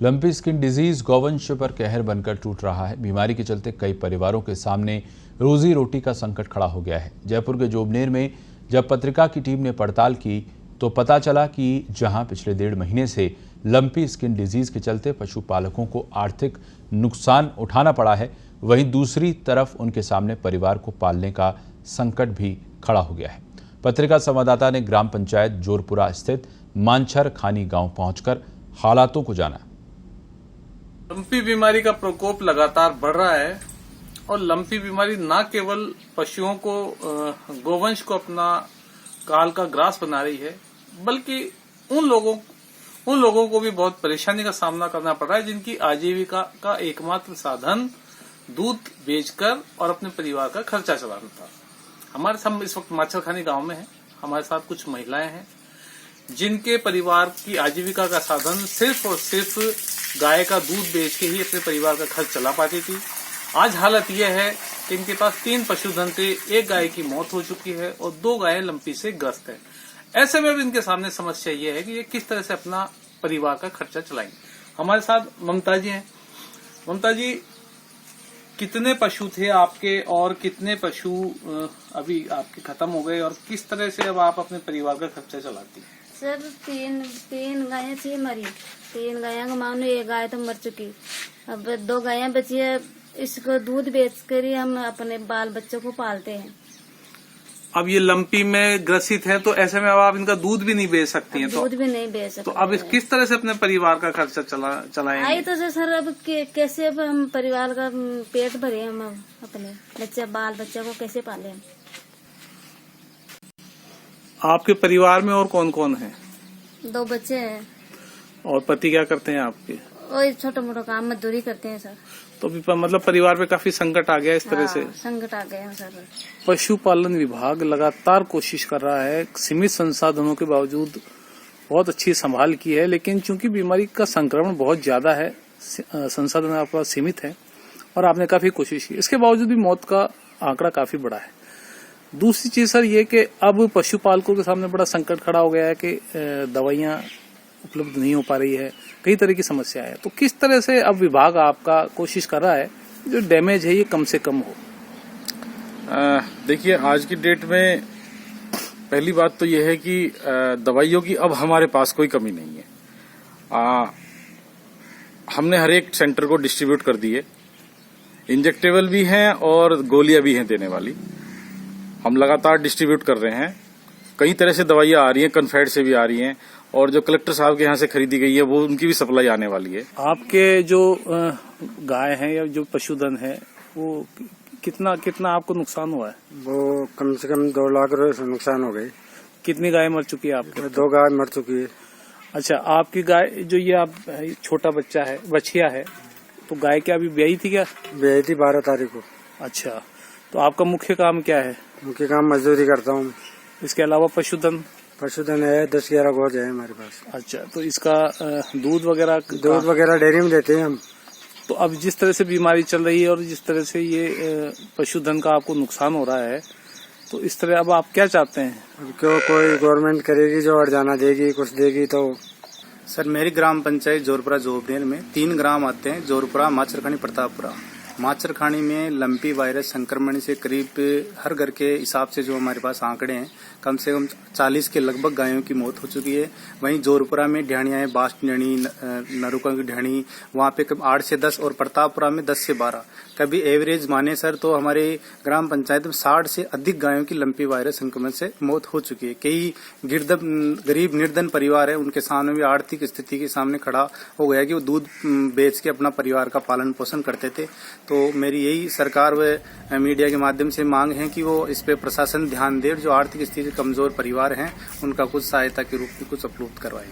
Lumpy skin disease गौवंश पर कहर बनकर टूट रहा है। बीमारी के चलते कई परिवारों के सामने रोजी रोटी का संकट खड़ा हो गया है। जयपुर के जोबनेर में जब पत्रिका की टीम ने पड़ताल की तो पता चला कि जहां पिछले 1.5 महीने से लंपी स्किन डिजीज के चलते पशुपालकों को आर्थिक नुकसान उठाना पड़ा है, वहीं दूसरी तरफ उनके सामने परिवार को पालने का संकट भी खड़ा हो गया है। पत्रिका संवाददाता ने ग्राम पंचायत जोरपुरा स्थित मांछर खानी गांव पहुंचकर हालातों को जाना। लंपी बीमारी का प्रकोप लगातार बढ़ रहा है और लंपी बीमारी न केवल पशुओं को गोवंश को अपना काल का ग्रास बना रही है, बल्कि उन लोगों को भी बहुत परेशानी का सामना करना पड़ रहा है जिनकी आजीविका का एकमात्र साधन दूध बेचकर और अपने परिवार का खर्चा चलाना था। हमारे साथ इस वक्त माछरखानी गांव में है। हमारे साथ कुछ महिलाएं हैं जिनके परिवार की आजीविका का साधन सिर्फ और सिर्फ गाय का दूध बेच के ही अपने परिवार का खर्च चला पाती थी। आज हालत यह है कि इनके पास 3 पशुधन थे, 1 गाय की मौत हो चुकी है और 2 गायें लंपी से ग्रस्त है। ऐसे में अब इनके सामने समस्या यह है कि ये किस तरह से अपना परिवार का खर्चा चलाएंगे। हमारे साथ ममता जी हैं। ममता जी, कितने पशु थे आपके और कितने पशु अभी आपके खत्म हो गए और किस तरह से अब आप अपने परिवार का खर्चा चलाती हैं? सर, तीन गायें थी हमारी। 3 गायें मानो 1 गाय तो मर चुकी, अब 2 गायें बची है। इसको दूध बेचकर ही हम अपने बाल बच्चों को पालते हैं। अब ये लंपी में ग्रसित है तो ऐसे में अब आप इनका दूध भी नहीं बेच सकती हैं। दूध भी नहीं बेच सकते। तो अब किस तरह से अपने परिवार का खर्चा चलाएंगे? आई तो सर, अब कैसे अब हम परिवार का पेट भरे, हम अपने बाल बच्चों को कैसे पाले? आपके परिवार में और कौन कौन है? 2 बच्चे हैं। और पति क्या करते हैं आपके? और छोटा मोटा काम मजदूरी करते हैं सर। तो मतलब परिवार पे काफी संकट आ गया इस तरह से। संकट आ गया सर। पशुपालन विभाग लगातार कोशिश कर रहा है, सीमित संसाधनों के बावजूद बहुत अच्छी संभाल की है, लेकिन चूंकि बीमारी का संक्रमण बहुत ज्यादा है, संसाधन आपका सीमित है और आपने काफी कोशिश की, इसके बावजूद भी मौत का आंकड़ा काफी बड़ा है। दूसरी चीज सर ये कि अब पशुपालकों के सामने बड़ा संकट खड़ा हो गया है कि दवाइयां उपलब्ध नहीं हो पा रही है, कई तरह की समस्या है। तो किस तरह से अब विभाग आपका कोशिश कर रहा है जो डैमेज है ये कम से कम हो? देखिए, आज की डेट में पहली बात तो ये है कि दवाइयों की अब हमारे पास कोई कमी नहीं है। हमने हर एक सेंटर को डिस्ट्रीब्यूट कर दिए, इंजेक्टेबल भी हैं और गोलियां भी हैं देने वाली। हम लगातार डिस्ट्रीब्यूट कर रहे हैं। कई तरह से दवाइयां आ रही हैं, कन्फेड से भी आ रही हैं और जो कलेक्टर साहब के यहाँ से खरीदी गई है वो उनकी भी सप्लाई आने वाली है। आपके जो गाय हैं या जो पशुधन है वो कितना आपको नुकसान हुआ है? वो कम से कम 2 लाख रुपए नुकसान हो गई। कितनी गाय मर चुकी है आपके? 2 गाय मर चुकी है। अच्छा, आपकी गाय जो ये आप छोटा बच्चा है, बछिया है, तो गाय क्या अभी ब्याई थी क्या? ब्याई थी 12 तारीख को। अच्छा, तो आपका मुख्य काम क्या है? मुख्य काम मजदूरी करता हूँ। इसके अलावा पशुधन है 10-11 गोज है हमारे पास। अच्छा, तो इसका दूध वगैरह डेयरी में देते हैं हम। तो अब जिस तरह से बीमारी चल रही है और जिस तरह से ये पशुधन का आपको नुकसान हो रहा है, तो इस तरह अब आप क्या चाहते हैं? अब क्यों कोई गवर्नमेंट करेगी जो हरजाना देगी, कुछ देगी तो। सर, मेरी ग्राम पंचायत जोरपुरा जोबनेर में 3 ग्राम आते हैं, जोरपुरा, माचरखानी, प्रतापपुरा। माचरखानी में लंपी वायरस संक्रमण से करीब हर घर के हिसाब से जो हमारे पास आंकड़े हैं, कम से कम 40 के लगभग गायों की मौत हो चुकी है। वहीं जोरपुरा में ढाणियां हैं, बास्ट ढाणी, नरुका की ढाणी, वहां पे करीब 8 से 10 और प्रतापपुरा में 10 से 12। कभी एवरेज माने सर तो हमारे ग्राम पंचायत में 60 से अधिक गायों की लंपी वायरस संक्रमण से मौत हो चुकी है। कई गरीब निर्धन परिवार है, उनके सामने भी आर्थिक स्थिति के सामने खड़ा हो गया कि वो दूध बेच के अपना परिवार का पालन पोषण करते थे। तो मेरी यही सरकार व मीडिया के माध्यम से मांग है कि वो इस पे प्रशासन ध्यान दे, जो आर्थिक स्थिति कमजोर परिवार हैं उनका कुछ सहायता के रूप में कुछ उपलब्ध करवाए।